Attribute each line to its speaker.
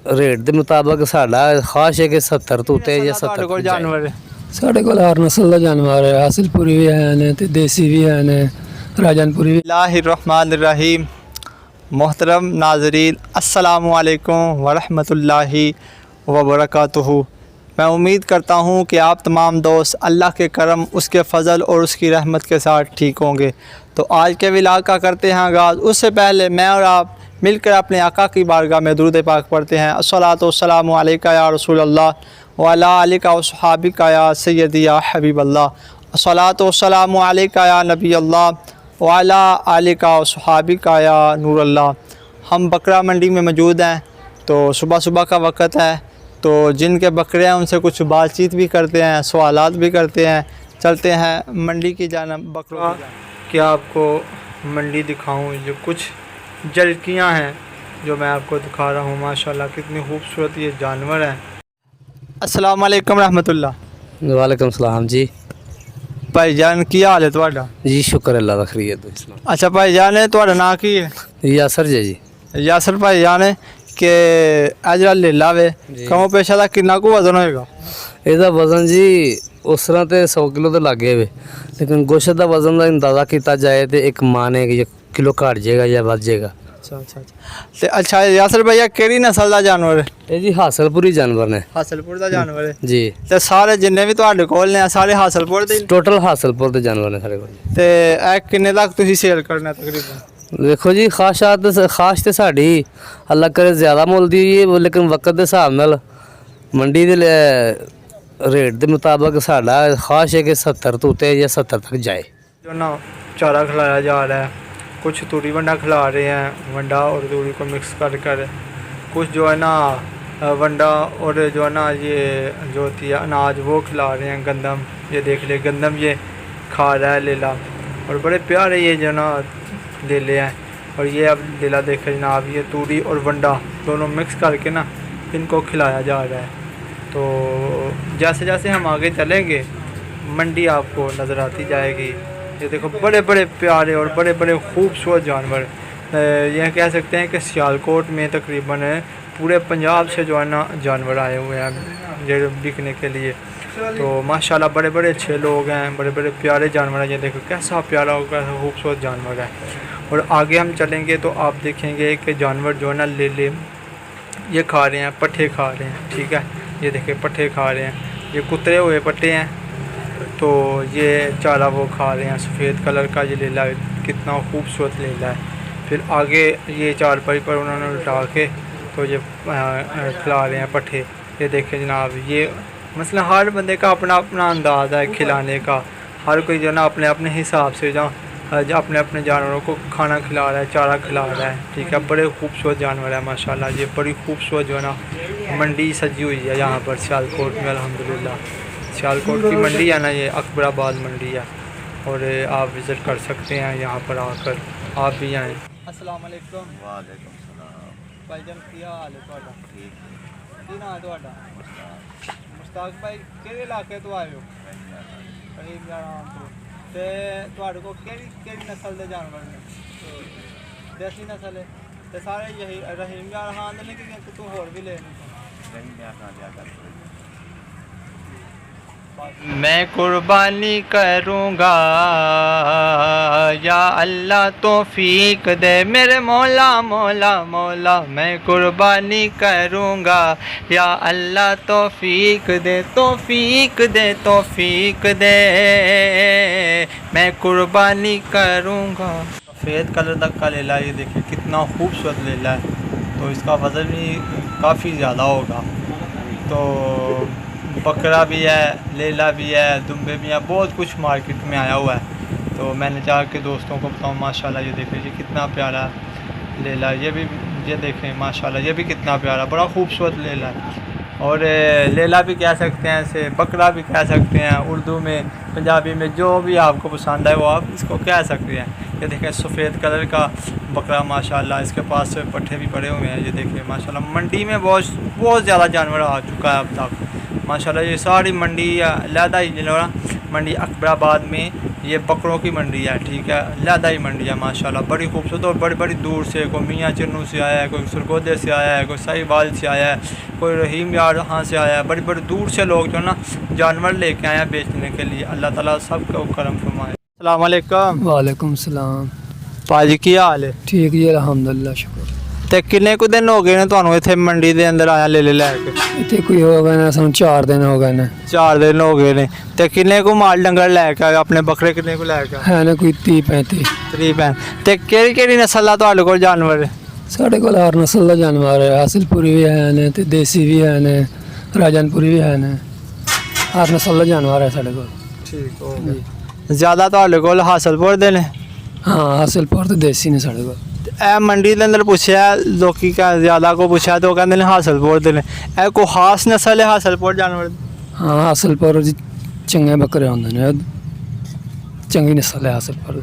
Speaker 1: Rate के मुताबिक साडा ख्वाहिश है कि 70 तो उत्ते या 70
Speaker 2: कोल जानवर
Speaker 3: ਸਾਡੇ ਕੋਲ ਹਰ ਨਸਲ ਦਾ ਜਾਨਵਰ ਹੈ ਹਾਸਿਲਪੁਰੀ ਵੀ ਹੈ ਨੇ ਤੇ ਦੇਸੀ ਵੀ ਹੈ ਨੇ ਰਾਜਨਪੁਰੀ ਵੀ
Speaker 2: बिस्मिल्लाहिर्रहमानिर्रहीम। मोहतरम नाजरीन, अस्सलामुअलैकुम वरहमतुल्लाहि वबरकातुहू। मैं उम्मीद करता हूँ कि आप तमाम दोस्त अल्लाह के करम, उसके फ़ज़ल और उसकी रहमत के साथ ठीक होंगे। तो आज के व्लॉग का करते हैं आगाज़। उससे पहले मैं और आप मिलकर अपने आका की बारगाह में दुरूद पाक पढ़ते हैं। अस्सलातु वस्सलामु अलैका या रसूल अल्लाह व अला आलिका व सहाबिका या सय्यदी या हबीब अल्लाह। अस्सलातु वस्सलामु अलैका या नबी अल्लाह व अला आलिका व सहाबिका या नूर अल्लाह। हम बकरा मंडी में मौजूद हैं। तो सुबह सुबह का वक़्त है, तो जिनके बकरे हैं उनसे कुछ बातचीत भी करते हैं, सवालात भी करते हैं। चलते हैं मंडी की जानब बकरों की। क्या आपको मंडी दिखाऊं? जो कुछ जरकियां हैं जो मैं आपको दिखा रहा हूं। माशाल्लाह कितनी खूबसूरत ये जानवर हैं। अस्सलाम वालेकुम रहमतुल्लाह।
Speaker 1: वालेकुम सलाम जी।
Speaker 2: भाईजान की हाल है तुहाडा?
Speaker 1: जी शुक्र अल्लाह दा खैरियत है।
Speaker 2: अच्छा भाईजान, तुहाडा नाम की है?
Speaker 1: यासर जी।
Speaker 2: यासर भाईजान है कि अजरा लेला वे कमो पेशा का कितना को वजन होएगा?
Speaker 1: ਇਹਦਾ वजन जी उस तरह तो 100 किलो तो लागे वे, लेकिन गोश्त का वजन का अंदाज़ा किया जाए तो एक माने कि किलो घट जाएगा या बढ़ जाएगा।
Speaker 2: अच्छा यासर भैया, केड़ी नस्ल का जानवर है?
Speaker 1: ये जी हासिलपुरी जानवर ने।
Speaker 2: हासिलपुर का जानवर है
Speaker 1: जी।
Speaker 2: ते सारे जिन्ने भी तुहाडे कोल ने सारे हासिलपुर दे?
Speaker 1: टोटल हासिलपुर के जानवर ने सारे कोल।
Speaker 2: ते ए किन्ने तक तुसी सेल करना तकरीबन?
Speaker 1: देखो जी, खाश तो साड़ी अल्लाह करे ज़्यादा मुल दी है, लेकिन वक्त के हिसाब नाल मंडी के रेट के मुताबिक साडा ख्वाहिश है कि 70 तो उत्ते या 70 तक जाए।
Speaker 2: जो ना चारा खिलाया जा रहा है, कुछ तूरी वंडा खिला रहे हैं, वंडा और तूरी को मिक्स कर कर। कुछ जो है ना वंडा और जो है ना ये जो होती है अनाज वो खिला रहे हैं। गंदम, ये देख ले गंदम ये खा रहा है लेला, और बड़े प्यारे ये जो ना लेले हैं। और ये अब लेला देखे जनाब, ये तूरी और वंडा दोनों मिक्स करके ना इनको खिलाया जा रहा है। तो जैसे जैसे हम आगे चलेंगे मंडी आपको नज़र आती जाएगी। ये देखो बड़े बड़े प्यारे और बड़े बड़े खूबसूरत जानवर। यह कह सकते हैं कि सियालकोट में तकरीबन पूरे पंजाब से जो है ना जानवर आए हुए हैं ये बिकने के लिए। तो माशाल्लाह बड़े बड़े अच्छे लोग हैं, बड़े बड़े प्यारे जानवर हैं। ये देखो कैसा प्यारा और कैसा खूबसूरत जानवर है। और आगे हम चलेंगे तो आप देखेंगे कि जानवर जो है ना ले ये खा रहे हैं, पट्ठे खा रहे हैं। ठीक है, ये देखिए पट्ठे खा रहे हैं, ये कुतरे हुए पट्टे हैं। तो ये चारा वो खा रहे हैं, सफ़ेद कलर का ये लेला कितना खूबसूरत लेला है। फिर आगे ये चारपाई पर उन्होंने उल्टा के तो ये खिला रहे हैं पट्ठे। ये देखें जनाब, ये मसला हर बंदे का अपना अपना अंदाज़ है खिलाने का। हर कोई जो ना अपने अपने हिसाब से जो अपने अपने जानवरों को खाना खिला रहा है, चारा खिला रहा है। ठीक है, बड़े खूबसूरत जानवर है माशाल्लाह। ये बड़ी खूबसूरत जो है ना मंडी सजी हुई है यहाँ पर सियालकोट में। अल्हम्दुलिल्लाह सियालकोट की मंडी है ना, ये अकबराबाद मंडी है। और आप विज़िट कर सकते हैं यहाँ पर आकर, आप भी आएँ। अस्सलाम वालेकुम।
Speaker 4: वालेकुम सलाम।
Speaker 2: भाईजान की हाल है तुहाडा?
Speaker 4: ठीक
Speaker 2: की नाम है तुहाडा? मुश्ताक भाई, किहड़े इलाके तो आए हो? करीब याराम तो। ते तुहाडे को केड़ी नस्ल के जानवर ने? देसी नस्ल है ते सारे यही रहीम यार खान ने कि तू होर भी ले? मैं कुर्बानी करूँगा या अल्लाह तौफीक दे मेरे मौला मौला मौला। मैं कुर्बानी करूँगा या अल्लाह तौफीक दे तौफीक दे तौफीक दे। मैं कुर्बानी करूँगा। सफ़ेद कलर तक का लेला, ये देखिए कितना खूबसूरत लेला है। तो इसका वज़न भी काफ़ी ज़्यादा होगा। तो बकरा भी है, लेला भी है, दुम्बे भी हैं, बहुत कुछ मार्केट में आया हुआ है। तो मैंने चाहा कि दोस्तों को बताऊँ। माशाल्लाह ये देखें ये कितना प्यारा लेला, ये भी ये देखें माशाल्लाह ये भी कितना प्यारा, बड़ा खूबसूरत लेला है। और लेला भी कह सकते हैं इसे, बकरा भी कह सकते हैं, उर्दू में पंजाबी में जो भी आपको पसंद है वो आप इसको कह सकते हैं। ये देखें सफ़ेद कलर का बकरा माशाल्लाह, इसके पास पट्ठे भी पड़े हुए हैं। ये देखिए माशाल्लाह मंडी में बहुत ज़्यादा जानवर आ चुका है अब तक माशाल्लाह। ये सारी मंडी अलहदा ही मंडी अकबराबाद में ये बकरों की मंडी है, ठीक है, लादाई मंडी है माशाल्लाह, बड़ी खूबसूरत और बड़ी बड़ी दूर से, कोई मियाँ चिन्नू से आया है, कोई सरगोदे से आया है, कोई साहिवाल से आया है, कोई रहीम यार यहाँ से आया है, बड़ी बड़ी दूर से लोग जो ना जानवर लेके आए हैं बेचने के लिए। अल्लाह ताला सबको करम फरमाए। अस्सलाम वालेकुम
Speaker 3: वालेकुम सलाम।
Speaker 2: भाजी की हाल है?
Speaker 3: ठीक जी अल्हम्दुलिल्लाह शुक्र।
Speaker 2: ਤੇ ਕਿੰਨੇ ਕੁ ਦਿਨ ਹੋ ਗਏ ਨੇ ਤੁਹਾਨੂੰ ਇੱਥੇ ਮੰਡੀ ਦੇ ਅੰਦਰ ਆਇਆ ਲੈ ਲੈ ਕੇ?
Speaker 3: ਇੱਥੇ ਕੋਈ ਹੋ ਗਏ ਨੇ ਸਾਨੂੰ 4 ਦਿਨ ਹੋ ਗਏ ਨੇ।
Speaker 2: 4 ਦਿਨ ਹੋ ਗਏ ਨੇ। ਤੇ ਕਿੰਨੇ ਕੁ ਮਾਲ ਡੰਗਰ ਲੈ ਕੇ ਆਏ ਆਪਣੇ? ਬੱਕਰੇ ਕਿੰਨੇ ਕੁ ਲੈ ਕੇ ਆਏ?
Speaker 3: ਹੈ ਨੇ ਕੋਈ 30 35।
Speaker 2: ਤਕਰੀਬਨ। ਤੇ ਕਿਹੜੀ ਕਿਹੜੀ ਨਸਲ ਦਾ ਤੁਹਾਡੇ ਕੋਲ ਜਾਨਵਰ?
Speaker 3: ਸਾਡੇ ਕੋਲ ਹਰ ਨਸਲ ਦਾ ਜਾਨਵਰ ਹੈ, ਹਾਸਿਲਪੁਰੀ ਵੀ ਹੈ ਨੇ ਤੇ ਦੇਸੀ ਵੀ ਹੈ ਨੇ, ਰਾਜਨਪੁਰੀ ਵੀ ਹੈ ਨੇ, ਹਰ ਨਸਲ ਦਾ ਜਾਨਵਰ ਹੈ ਸਾਡੇ ਕੋਲ।
Speaker 2: ਠੀਕ ਹੋ ਗਿਆ। ਜ਼ਿਆਦਾ ਤੁਹਾਡੇ ਕੋਲ ਹਾਸਲਪੁਰ ਦੇ ਨੇ?
Speaker 3: ਹਾਂ ਹਾਸਿਲਪੁਰ ਤੇ ਦੇਸੀ ਨੇ ਸਾਡੇ ਕੋਲ।
Speaker 2: ਇਹ ਮੰਡੀ ਦੇ ਅੰਦਰ ਪੁੱਛਿਆ ਲੋਕੀ ਕਾ ਜ਼ਿਆਦਾ ਕੋ ਪੁੱਛਿਆ ਤਾਂ ਉਹ ਕਹਿੰਦੇ ਨੇ ਹਾਸਲਪੁਰ ਦੇ ਨੇ। ਇਹ ਕੋਈ ਖਾਸ ਨਸਲ ਹੈ ਹਾਸਲਪੁਰ ਜਾਨਵਰ?
Speaker 3: ਹਾਂ ਹਾਸਿਲਪੁਰ ਚੰਗੇ ਬੱਕਰੇ ਹੁੰਦੇ ਨੇ, ਚੰਗੀ ਨਸਲ ਹੈ ਹਾਸਿਲਪੁਰ ਦੀ।